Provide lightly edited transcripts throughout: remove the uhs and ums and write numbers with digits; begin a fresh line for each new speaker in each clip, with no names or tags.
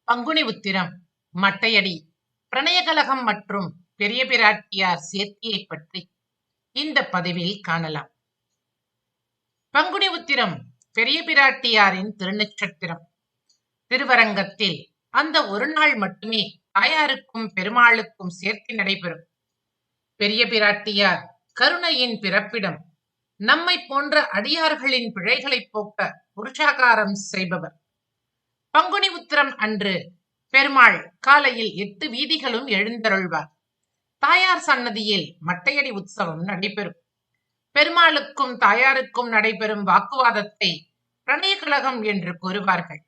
பங்குனி உத்திரம், மட்டையடி, பிரணயகலகம் மற்றும் பெரிய பிராட்டியார் சேர்த்தியை பற்றி இந்த பதிவில் காணலாம். பங்குனி உத்திரம் பெரிய பிராட்டியாரின் திருநட்சத்திரம். திருவரங்கத்தில் அந்த ஒரு நாள் மட்டுமே தாயாருக்கும் பெருமாளுக்கும் சேர்த்தி நடைபெறும். பெரிய பிராட்டியார் கருணையின் பிறப்பிடம். நம்மை போன்ற அடியார்களின் பிழைகளை போக்க புருஷாகாரம் செய்பவர். பங்குனி உத்திரம் அன்று பெருமாள் காலையில் 8 வீதிகளும் எழுந்தருள்வார். தாயார் சன்னதியில் மட்டையடி உற்சவம் நடைபெறும். பெருமாளுக்கும் தாயாருக்கும் நடைபெறும் வாக்குவாதத்தை பிரணயகலகம் என்று கூறுவார்கள்.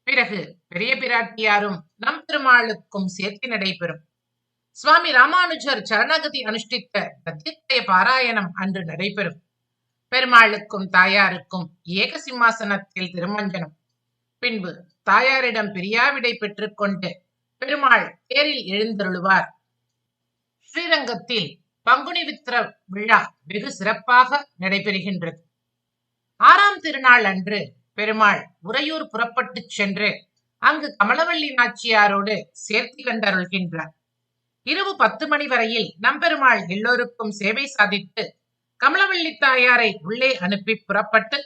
பிறகு பெரிய பிராட்டியாரும் நம் பெருமாளுக்கும் சேர்த்து நடைபெறும். சுவாமி ராமானுஜர் சரணகதி அனுஷ்டித்த கத்தியத்திரய பாராயணம் அன்று நடைபெறும். பெருமாளுக்கும் தாயாருக்கும் ஏக சிம்மாசனத்தில் திருமஞ்சனம். பின்பு தாயாரிடம் பிரியாவிடை பெற்றுக்கொண்டு பெருமாள் தேரில் எழுந்தருளுவார். ஸ்ரீரங்கத்தில் பங்குனி உத்திர விழா வெகு சிறப்பாக நடைபெறுகின்றது. 6ஆம் திருநாள் அன்று பெருமாள் உறையூர் புறப்பட்டு சென்று அங்கு கமலவள்ளி நாச்சியாரோடு சேர்த்தி கண்டருள்கின்றார். இரவு 10 மணி வரையில் நம்பெருமாள் எல்லோருக்கும் சேவை சாதித்து கமலவள்ளி தாயாரை உள்ளே அனுப்பி புறப்பட்டு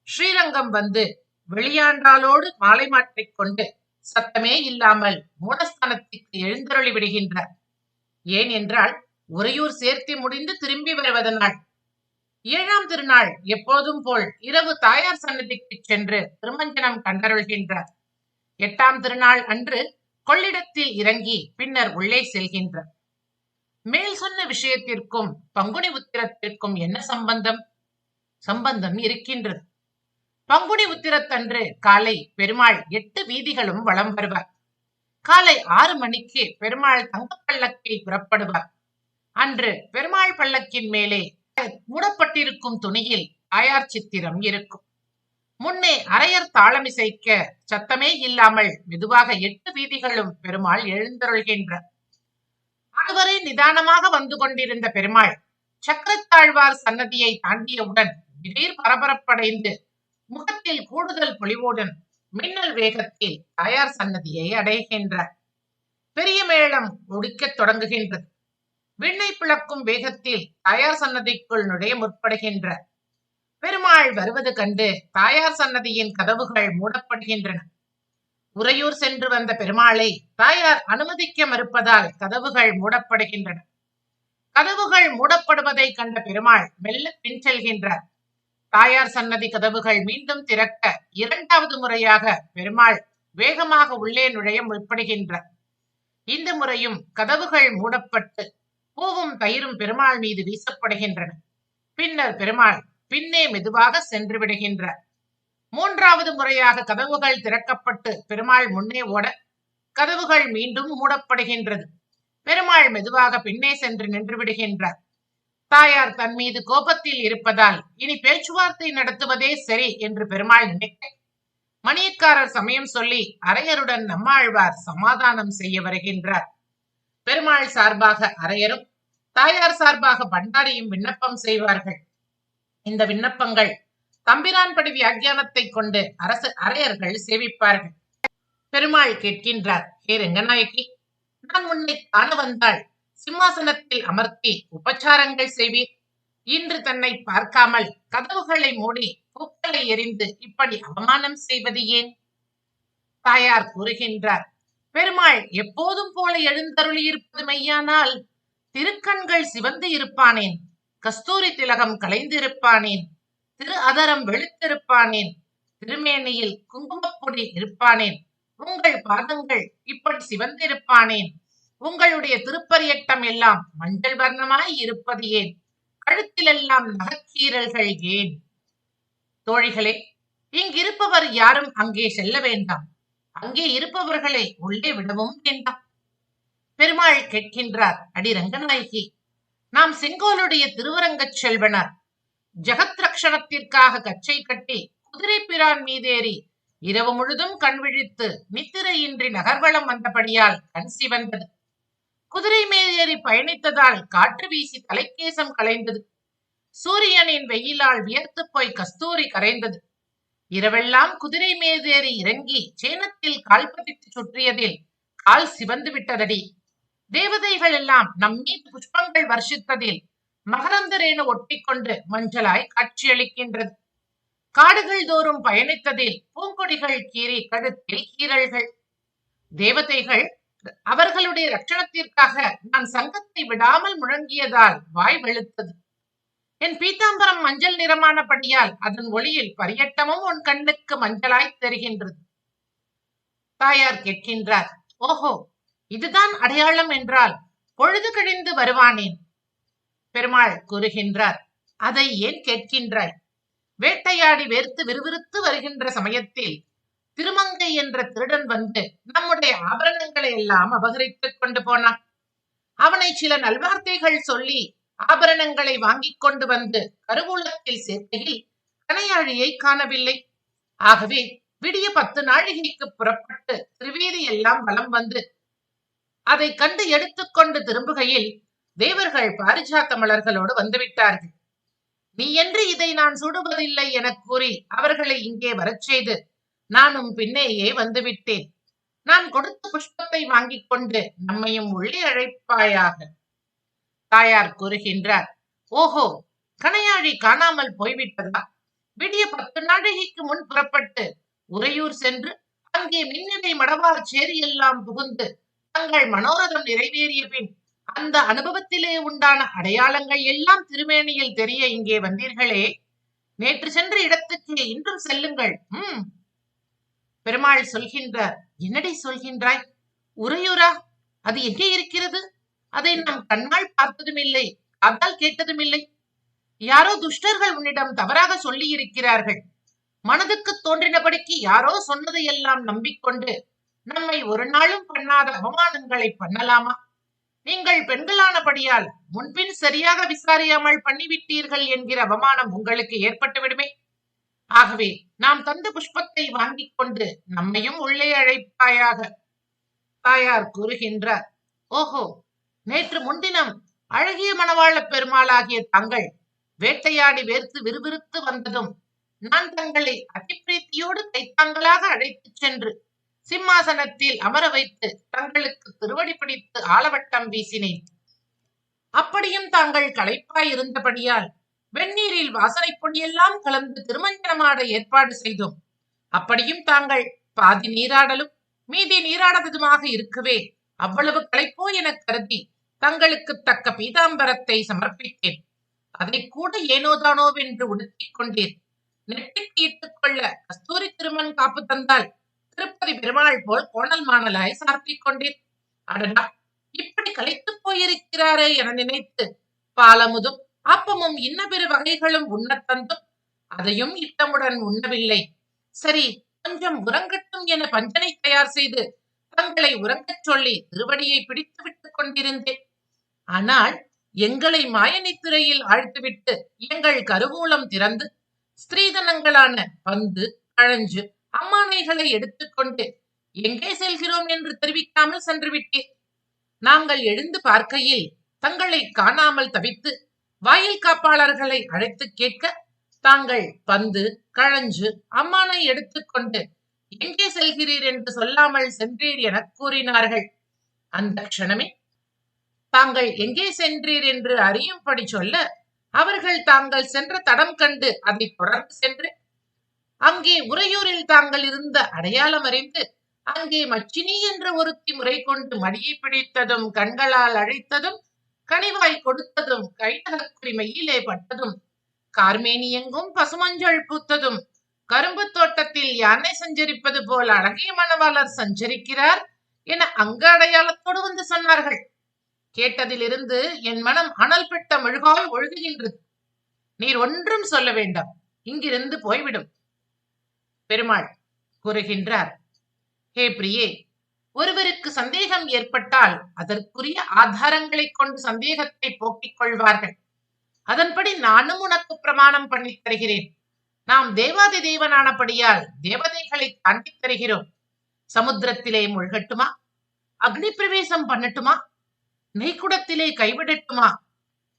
ஸ்ரீரங்கம் வந்து வெளியாண்டாளோடு மாலை மாற்றிக் கொண்டு சத்தமே இல்லாமல் மூலஸ்தானத்திற்கு எழுந்தருளி விடுகின்றார். ஏன் என்றால் உறையூர் சேர்த்தி முடிந்து திரும்பி வருவதனால். 7ஆம் திருநாள் எப்போதும் போல் இரவு தாயார் சன்னதிக்கு சென்று திருமஞ்சனம் கண்டருள்கின்றார். 8ஆம் திருநாள் அன்று கொள்ளிடத்தில் இறங்கி பின்னர் உள்ளே செல்கின்றார். மேல் சொன்ன விஷயத்திற்கும் பங்குனி உத்திரத்திற்கும் என்ன சம்பந்தம்? சம்பந்தம் இருக்கின்றது. பங்குனி உத்திரத்தன்று காலை பெருமாள் 8 வீதிகளும் வலம் வருவார். காலை 6 மணிக்கு பெருமாள் தங்கப்பல்லக்கில் புறப்படுவார். அன்று பெருமாள் பல்லக்கின் மேலே மூடப்பட்டிருக்கும் துணியில் தாயார் சித்திரம் இருக்கும். முன்னே அரையர் தாளமிசைக்க சத்தமே இல்லாமல் மெதுவாக 8 வீதிகளும் பெருமாள் எழுந்தருள்கின்றார். அதுவரை நிதானமாக வந்து கொண்டிருந்த பெருமாள் சக்கரத்தாழ்வார் சன்னதியை தாண்டியவுடன் திடீர் பரபரப்படைந்து முகத்தில் கூடுதல் பொலிவுடன் மின்னல் வேகத்தில் தாயார் சன்னதியை அடைகின்றார். பெரிய மேளம் ஒடிக்கத் தொடங்குகின்றது. விண்ணை பிளக்கும் வேகத்தில் தாயார் சன்னதிக்குள் நுழைய முற்படுகின்றார். பெருமாள் வருவது கண்டு தாயார் சன்னதியின் கதவுகள் மூடப்படுகின்றன. உறையூர் சென்று வந்த பெருமாளை தாயார் அனுமதிக்க மறுப்பதால் கதவுகள் மூடப்படுகின்றன. கதவுகள் மூடப்படுவதை கண்ட பெருமாள் மெல்ல பின் செல்கின்றார். தாயார் சன்னதி கதவுகள் மீண்டும் திறக்க 2வது முறையாக பெருமாள் வேகமாக உள்ளே நுழைய முற்படுகின்றார். இந்த முறையும் கதவுகள் மூடப்பட்டு பூவும் தயிரும் பெருமாள் மீது வீசப்படுகின்றன. பின்னர் பெருமாள் பின்னே மெதுவாக சென்று விடுகின்றார். 3வது முறையாக கதவுகள் திறக்கப்பட்டு பெருமாள் முன்னே ஓட கதவுகள் மீண்டும் மூடப்படுகின்றது. பெருமாள் மெதுவாக பின்னே சென்று நின்று விடுகின்றார். தாயார் தன் மீது கோபத்தில் இருப்பதால் இனி பேச்சுவார்த்தை நடத்துவதே சரி என்று பெருமாள் நினைக்க மணியக்காரர் சமயம் சொல்லி அரையருடன் நம்மாழ்வார் சமாதானம் செய்ய வருகின்றார். பெருமாள் சார்பாக அரையரும் தாயார் சார்பாக பண்டாரியும் விண்ணப்பம் செய்வார்கள். இந்த விண்ணப்பங்கள் தம்பிரான் படி வியாக்கியானத்தை கொண்டு அரையர்கள் சேவிப்பார்கள். பெருமாள் கேட்கின்றார், ஹே ரங்கநாயகி, நான் உன்னை காண வந்தாள் சிம்மாசனத்தில் அமர்த்தி உபச்சாரங்கள் செய்வீர். இன்று தன்னை பார்க்காமல் கதவுகளை மூடி பூக்களை எறிந்து இப்படி அவமானம் செய்வது ஏன்? தாயார் கூறுகின்றார், பெருமாள் எப்போதும் போல எழுந்தருளி இருப்பது மெய்யானால் திருக்கண்கள் சிவந்து இருப்பானேன், கஸ்தூரி திலகம் கலைந்திருப்பானேன், திரு அதரம் வெளுத்திருப்பானேன், திருமேனியில் குங்குமப்பொடி இருப்பானேன், உங்கள் பாதங்கள் இப்படி சிவந்திருப்பானேன், உங்களுடைய திருப்பரியட்டம் எல்லாம் மஞ்சள் வர்ணமாய் இருப்பது ஏன், கழுத்திலெல்லாம் நகக்கீரல்கள் ஏன்? தோழிகளே, இங்கிருப்பவர் யாரும் அங்கே செல்ல வேண்டாம், அங்கே இருப்பவர்களை உள்ளே விடவும் வேண்டாம். பெருமாள் கேட்கின்றார், அடி ரங்கநாயகி, நாம் செங்கோலுடைய திருவரங்கச் செல்வனார் ஜகத் ரக்ஷணத்திற்காக கச்சை கட்டி குதிரை பிரான் மீதேறி இரவு முழுதும் கண் விழித்து நித்திரையின்றி நகர்வளம் வந்தபடியால் கண் சிவந்தது. குதிரை மேலேறி பயணித்ததால் காற்று வீசி தலைக்கேசம் கலைந்தது. சூரியனின் வெயிலால் வியர்த்து போய் கஸ்தூரி கரைந்தது. இரவெல்லாம் குதிரை மீதேறி இறங்கி சேனத்தில் கால் பதித்து சுற்றியதில் கால் சிவந்து விட்டதடி. தேவதைகள் எல்லாம் நம் மீது புஷ்பங்கள் வர்ஷித்ததில் மகரந்த ரேணு ஒட்டிக்கொண்டு மஞ்சளாய் காட்சியளிக்கின்றது. காடுகள் தோறும் பயணித்ததில் பூங்கொடிகள் கீறி கழுத்தில் கீறல்கள். தேவதைகள் அவர்களுடைய ரட்சணத்திற்காக நான் சங்கத்தை விடாமல் முழங்கியதால் வாய் வெளுத்தது. என் பீதாம்பரம் மஞ்சள் நிறமானபடியால் அதன் ஒளியில் பரியட்டமும் உன் கண்ணுக்கு மஞ்சளாய் தெரிகின்றது. தாயார் கேட்கின்றார், ஓஹோ, இதுதான் அடையாளம் என்றால் பொழுது கழிந்து வருவானேன்? பெருமாள் கூறுகின்றார், அதை ஏன் கேட்கின்றாய்? வேட்டையாடி வேர்த்து விறுவிறுத்து வருகின்ற சமயத்தில் திருமங்கை என்ற திருடன் வந்து நம்முடைய ஆபரணங்களை எல்லாம் அபகரித்துக் கொண்டு போனான். அவனை சில நல்வார்த்தைகள் சொல்லி ஆபரணங்களை வாங்கிக் கொண்டு வந்து கருவூலத்தில் சேர்க்கையில் கணையாழியை காணவில்லை. ஆகவே விடிய 10 நாழிகைக்கு புறப்பட்டு திரிவேதி எல்லாம் வலம் வந்து அதை கண்டு எடுத்துக்கொண்டு திரும்புகையில் தேவர்கள் பாரிஜாத்த மலர்களோடு வந்துவிட்டார்கள். நீ என்று இதை நான் சுடுவதில்லை என கூறி அவர்களை இங்கே வரச் செய்து நானும் பின்னேயே வந்துவிட்டேன். நான் கொடுத்த புஷ்பத்தை வாங்கிக் கொண்டு நம்மையும் உள்ளே அழைப்பாயாக. தாயார் கூறுகின்றார், ஓஹோ, கணையாழி காணாமல் போய்விட்டதா? விடிய 10 நாழிகைக்கு முன் புறப்பட்டு உறையூர் சென்று அங்கே மின்னிடை மடவார் சேரி எல்லாம் புகுந்து தங்கள் மனோரதம் நிறைவேறிய பின் அந்த அனுபவத்திலே உண்டான அடையாளங்கள் எல்லாம் திருமேனியில் தெரிய இங்கே வந்தீர்களே. நேற்று சென்ற இடத்துக்கு இன்றும் செல்லுங்கள். பெருமாள் சொல்கின்றார், என்னடி சொல்கின்றாய்? உறையூரா? அது எங்கே இருக்கிறது? அதை நாம் கண்ணால் பார்த்ததும் இல்லை, காதால் கேட்டதும் இல்லை. யாரோ துஷ்டர்கள் உன்னிடம் தவறாக சொல்லி இருக்கிறார்கள். மனதுக்கு தோன்றினபடிக்கு யாரோ சொன்னதையெல்லாம் நம்பிக்கொண்டு நம்மை ஒரு நாளும் பண்ணாத அவமானங்களை பண்ணலாமா? நீங்கள் பெண்களானபடியால் முன்பின் சரியாக விசாரியாமல் பண்ணிவிட்டீர்கள் என்கிற அவமானம் உங்களுக்கு ஏற்பட்டு விடுமே. ஆகவே நாம் தந்த புஷ்பத்தை வாங்கிக் கொண்டு நம்மையும் உள்ளே அழைப்பாயாக. தாயார் கூறுகின்றார், ஓஹோ, நேற்று முன்தினம் அழகிய மணவாள பெருமாளாகிய தாங்கள் வேட்டையாடி வேர்த்து விறுவிறுத்து வந்ததும் நான் தங்களை அதிப்பிரீத்தியோடு கைத்தாங்களாக அழைத்துச் சென்று சிம்மாசனத்தில் அமர வைத்து தங்களுக்கு திருவடி பிடித்து ஆலவட்டம் வீசினேன். அப்படியும் தாங்கள் களைப்பாய் இருந்தபடியால் வெந்நீரில் வாசனை பொடியெல்லாம் கலந்து திருமஞ்சனமாட ஏற்பாடு செய்தோம். அப்படியும் தாங்கள் பாதி நீராடலும் மீதி நீராடாததுமாக இருக்கவே அவ்வளவு களைப்போ என கருதி தங்களுக்கு தக்க பீதாம்பரத்தை சமர்ப்பித்தேன். அதை கூட ஏனோதானோவென்று உடுத்திக் கொண்டீர். நெட்டிக்கு இட்டுக் கொள்ள கஸ்தூரி திருமண் காப்பு தந்தால் திருப்பதி பெருமாள் போல் கோணல் மாணலாய் சார்த்திக் கொண்டீர். அடடா, இப்படி களைத்து போயிருக்கிறாரே என நினைத்து பாலமுதும் அப்பமும் இன்ன பிற வகைகளும் உண்ணத்தந்தும் அதையும் இட்டமுடன் உண்ணவில்லை. சரி, கொஞ்சம் உறங்கட்டும் என பஞ்சனை தயார் செய்து தங்களை உறங்கச் சொல்லி திருவடியை பிடித்து விட்டுக் கொண்டிருந்தேன். ஆனால் எங்களை மாயனித்துறையில் ஆழ்த்துவிட்டு எங்கள் கருவூலம் திறந்து ஸ்திரீதனங்களான பந்து கழஞ்சு அம்மானைகளை எடுத்துக்கொண்டு எங்கே செல்கிறோம் என்று தெரிவிக்காமல் சென்று விட்டேன். நாங்கள் எழுந்து பார்க்கையில் தங்களை காணாமல் தவித்து வாயில் காப்பாளர்களை அழைத்து கேட்க தாங்கள் பந்து கழஞ்சு அம்மானை எடுத்துக்கொண்டு எங்கே செல்கிறீர் என்று சொல்லாமல் சென்றீர் என கூறினார்கள். அந்த க்ஷணமே தாங்கள் எங்கே சென்றீர் என்று அறியும்படி சொல்ல அவர்கள் தாங்கள் சென்ற தடம் கண்டு அதை தொடர்ந்து சென்று அங்கே உறையூரில் தாங்கள் இருந்த அடையாளம் அறிந்து அங்கே மச்சினி என்ற ஒருத்தி முறை கொண்டு மடியை பிடித்ததும் கண்களால் அழைத்ததும் கனிவாய் கொடுத்ததும் கைநகக்குறி மையிலே பட்டதும் கார்மேனி எங்கும் பசுமஞ்சள் பூத்ததும் கரும்பு தோட்டத்தில் யானை சஞ்சரிப்பது போல் அழகிய மணவாளர் சஞ்சரிக்கிறார் என அங்க அடையாளத்தோடு வந்து சொன்னார்கள். கேட்டதிலிருந்து என் மனம் அனல் பெட்ட மெழுகாய் ஒழுகுகின்றது. நீர் ஒன்றும் சொல்ல வேண்டாம், இங்கிருந்து போய்விடும். பெருமாள் கூறுகின்றார், ஹே பிரியே, ஒருவருக்கு சந்தேகம் ஏற்பட்டால் அதற்குரிய ஆதாரங்களை கொண்டு சந்தேகத்தை போக்கிக் கொள்வார்கள். அதன்படி நானும் உனக்கு பிரமாணம் பண்ணி தருகிறேன். நாம் தேவாதி தேவனானபடியால் தேவதைகளை தாண்டி தருகிறோம். சமுத்திரத்திலே முழ்கட்டுமா? அக்னி பிரவேசம் பண்ணட்டுமா? நெய்க்குடத்திலே கைவிடட்டுமா?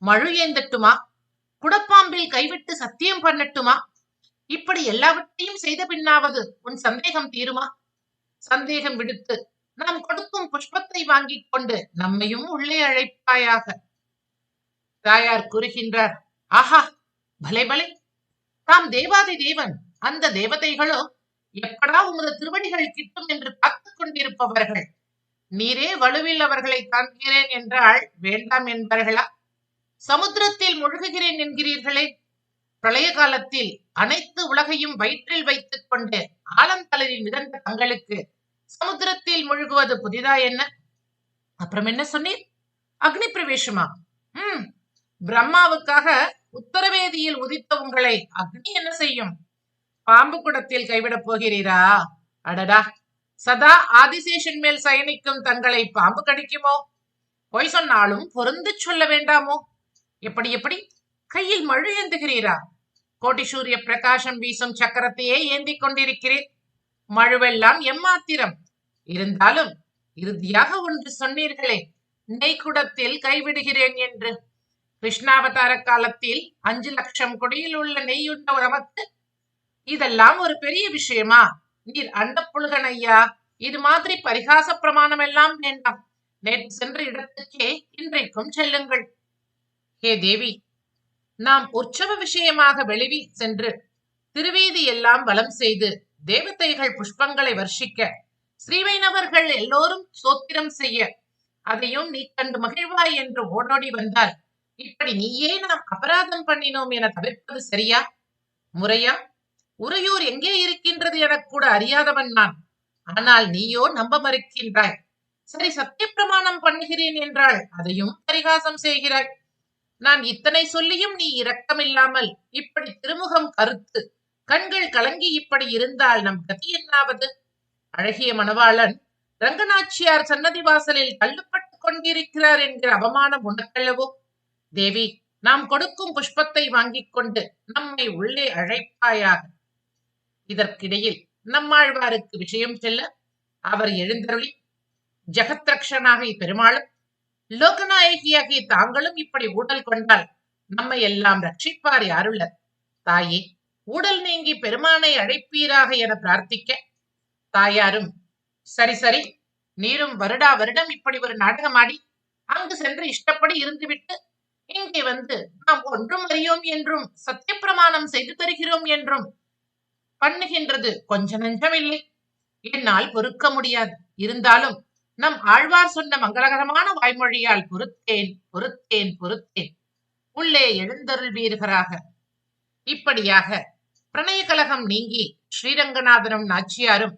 மழு ஏந்தட்டுமா? குடப்பாம்பில் கைவிட்டு சத்தியம் பண்ணட்டுமா? இப்படி எல்லாவற்றையும் செய்த பின்னாவது உன் சந்தேகம் தீருமா? சந்தேகம் விடுத்து நாம் கொடுக்கும் புஷ்பத்தை வாங்கிக் கொண்டு நம்மையும் உள்ளே அழைப்பாயாக. தாயார் கூறுகின்றார், ஆஹா, பலே பலே, தாம் தேவாதி தேவன், அந்த தேவதைகளோ எப்படா உமது திருவடிகள் கிட்டும் என்று காத்துக் கொண்டிருப்பவர்கள். நீரே வலுவில் அவர்களை தாங்குகிறேன் என்றால் வேண்டாம் என்பார்களா? சமுத்திரத்தில் முழுகுகிறேன் என்கிறீர்களே, பிரளய காலத்தில் அனைத்து உலகையும் வயிற்றில் வைத்துக் கொண்டு ஆலந்தளரில் மிதந்த தங்களுக்கு சமுத்திரத்தில் முழுகுவது புதிதா என்ன? அப்புறம் என்ன சொன்னீர்? அக்னி பிரவேசமா? பிரம்மாவுக்காக உத்தரவேதியில் உதித்த உங்களை அக்னி என்ன செய்யும்? பாம்பு குடத்தில் கைவிடப் போகிறீரா? அடடா, சதா ஆதிசேஷன் மேல் சயனிக்கும் தங்களை பாம்பு கடிக்குமோ? பொய் சொன்னாலும் பொருந்து சொல்ல வேண்டாமோ? எப்படி எப்படி கையில் மழு ஏந்துகிறீரா? கோட்டி சூரிய பிரகாசம் வீசும் சக்கரத்தையே ஏந்தி கொண்டிருக்கிறேன். மழுவெல்லாம் எம்மாத்திரம். இருந்தாலும் இறுதியாக ஒன்று சொன்னீர்களே, நெய்குடத்தில் கைவிடுகிறேன் என்று. கிருஷ்ணாவதார காலத்தில் 5 லட்சம் கொடியில் உள்ள நெய்யுண்ட நமக்கு இதெல்லாம் ஒரு பெரிய விஷயமா? நீர் அண்ட புழுகன் ஐயா, இது மாதிரி பரிகாச பிரமாணம் எல்லாம் வேண்டாம். நேற்று சென்ற இடத்துக்கே இன்றைக்கும் செல்லுங்கள். ஹே தேவி, நாம் உற்சவ விஷயமாக வெளிவி சென்று திருவீதி எல்லாம் வலம் செய்து தேவதைகள் புஷ்பங்களை வர்ஷிக்க, ஸ்ரீவைணவர்கள் எல்லோரும் சோத்திரம் செய்ய, அதையும் நீ கண்டு மகிழ்வாய் என்று ஓடோடி வந்தால், இப்படி நீயே நாம் அபராதம் பண்ணினோம் என தவிர்ப்பது சரியா? முறையா? உறையூர் எங்கே இருக்கின்றது எனக் கூட அறியாதவன் நான். ஆனால் நீயோ நம்ப மறுக்கின்றாய். சரி, சத்திய பிரமாணம் பண்ணுகிறேன் என்றால் அதையும் பரிகாசம் செய்கிறாய். நான் இத்தனை சொல்லியும் நீ இரக்கமில்லாமல் இப்படி திருமுகம் கருத்து கண்கள் கலங்கி இப்படி இருந்தால் நம் கதி என்னாவது? அழகிய மணவாளன் ரங்கநாச்சியார் சன்னதி வாசலில் தள்ளுப்பட்டு கொண்டிருக்கிறார் என்கிற அவமானம் உனக்கல்லவோ? தேவி, நாம் கொடுக்கும் புஷ்பத்தை வாங்கிக் கொண்டு நம்மை உள்ளே அழைப்பாயாக. இதற்கிடையில் நம்மாழ்வாருக்கு விஷயம் செல்ல அவர் எழுந்தருளி, ஜெகத்ரக்ஷனாகிய பெருமாளும் லோகநாயகியாகிய தாங்களும் இப்படி ஊடல் கொண்டால் நம்மை எல்லாம் ரட்சிப்பார் யாருள்ளர்? தாயே, ஊடல் நீங்கி பெருமானை அழைப்பீராக என பிரார்த்திக்க, தாயாரும் சரி சரி, நீரும் வருடா வருடம் இப்படி ஒரு நாடகமாடி அங்கு சென்று இஷ்டப்படி இருந்துவிட்டு இங்கே வந்து நாம் ஒன்றும் அறியோம் என்றும் சத்திய பிரமாணம் செய்து தருகிறோம் என்றும் பண்ணுகின்றது கொஞ்ச நஞ்சமில்லை. என்னால் பொறுக்க முடியாது. இருந்தாலும் நம் ஆழ்வார் சொன்ன மங்களகரமான வாய்மொழியால் பொறுத்தேன் பொறுத்தேன் பொறுத்தேன். உள்ளே எழுந்தருள்வீர்களாக. இப்படியாக பிரணய கலகம் நீங்கி ஸ்ரீரங்கநாதனும் நாச்சியாரும்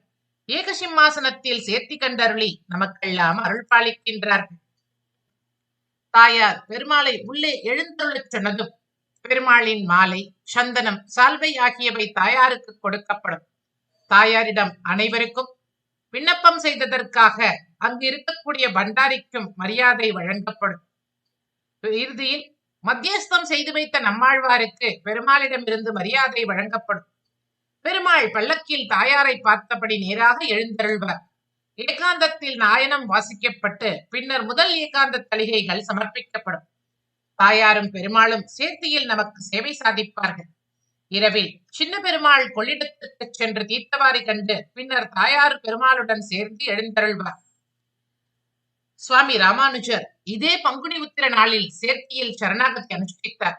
ஏகசிம்மாசனத்தில் சேர்த்தி கண்டருளி நமக்கெல்லாம் அருள் பாலிக்கின்றார்கள். தாயார் பெருமாளை உள்ளே எழுந்தருளச் சொன்னதும் பெருமாளின் மாலை, சந்தனம், சால்வை ஆகியவை தாயாருக்கு கொடுக்கப்படும். தாயாரிடம் அனைவருக்கும் விண்ணப்பம் செய்ததற்காக அங்கு இருக்கக்கூடிய பண்டாரிக்கும் மரியாதை வழங்கப்படும். இறுதியில் மத்தியஸ்தம் செய்து வைத்த நம்மாழ்வாருக்கு பெருமாளிடம் இருந்து மரியாதை வழங்கப்படும். பெருமாள் பல்லக்கில் தாயாரை பார்த்தபடி நேராக எழுந்தருள்வார். ஏகாந்தத்தில் நாயனம் வாசிக்கப்பட்டு பின்னர் முதல் ஏகாந்த தலிகைகள் சமர்ப்பிக்கப்படும். தாயாரும் பெருமாளும் சேர்த்தியில் நமக்கு சேவை சாதிப்பார்கள். இரவில் சின்ன பெருமாள் கொள்ளிடத்திற்கு சென்று தீர்த்தவாரி கண்டு பின்னர் தாயார் பெருமாளுடன் சேர்ந்து எழுந்தருள்வார். சுவாமி ராமானுஜர் இதே பங்குனி உத்திர நாளில் சேர்த்தியில் சரணாகதி அனுஷ்டித்தார்.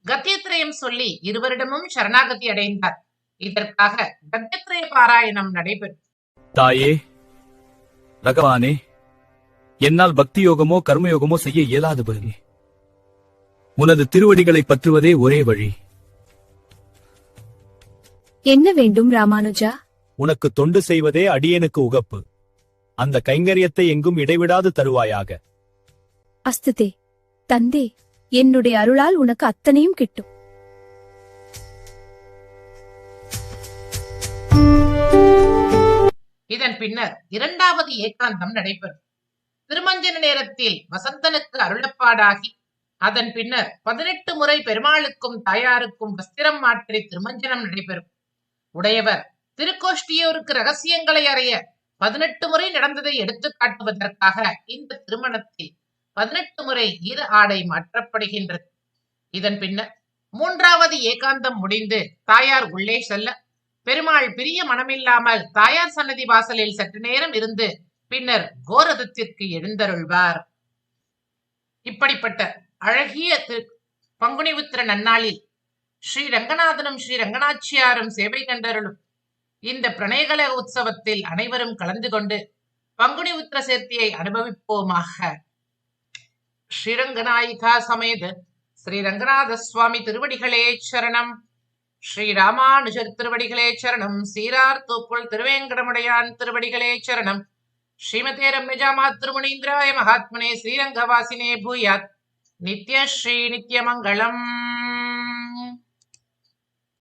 கத்தியத்திரயம் சொல்லி இருவரிடமும் சரணாகதி அடைந்தார். இதற்காக கத்தியத்திரய பாராயணம் நடைபெறும்.
தாயே, பகவானே, என்னால் பக்தி யோகமோ கர்மயோகமோ செய்ய இயலாது பகவே. உனது திருவடிகளை பற்றுவதே ஒரே வழி.
என்ன வேண்டும் ராமானுஜா?
உனக்கு தொண்டு செய்வதே அடியேனுக்கு உகப்பு. அந்த கைங்கரியத்தை எங்கும் இடைவிடாது தருவாயாக.
அஸ்துதே தந்தே, என்னுடைய அருளால் உனக்கு அத்தனையும் கிட்டும்.
இதன் பின்னர் 2வது ஏகாந்தம் நடைபெறும். திருமஞ்சன நேரத்தில் வசந்தனுக்கு அருளப்பாடாகி அதன் பின்னர் 18 முறை பெருமாளுக்கும் தாயாருக்கும் வஸ்திரம் மாற்றி திருமஞ்சனம் நடைபெறும். உடையவர் திருக்கோஷ்டியோருக்கு ரகசியங்களை அறிய 18 முறை நடந்ததை எடுத்து காட்டுவதற்காக இந்த திருமணத்தில் 18 முறை ஈர ஆடை மாற்றப்படுகின்றது. இதன் பின்னர் மூன்றாவது ஏகாந்தம் முடிந்து தாயார் உள்ளே செல்ல பெருமாள் பிரிய மனமில்லாமல் தாயார் சன்னதி வாசலில் சற்று நேரம் இருந்து பின்னர் கோரதத்திற்கு எழுந்தருள்வார். இப்படிப்பட்ட அழகிய பங்குனி உத்திர நன்னாளில் ஸ்ரீ ரங்கநாதனும் ஸ்ரீ ரங்கநாச்சியாரும் சேவை கண்டருளும் இந்த பிரணயகல உற்சவத்தில் அனைவரும் கலந்து கொண்டு பங்குனி உத்திர சேர்த்தியை அனுபவிப்போமாக. ஸ்ரீரங்கநாயிகா சமேத ஸ்ரீ ரங்கநாத சுவாமி திருவடிகளே சரணம். ஸ்ரீ ராமானுஜர் திருவடிகளே சரணம். சீரார் தூப்புள் திருவேங்கடமுடையான் திருவடிகளே சரணம். ஸ்ரீமதே ரம்யஜாமா திருமுனீந்திராய மகாத்மனே ஸ்ரீரங்கவாசினே பூயாத் நித்யஸ்ரீ நித்யமங்கலம்.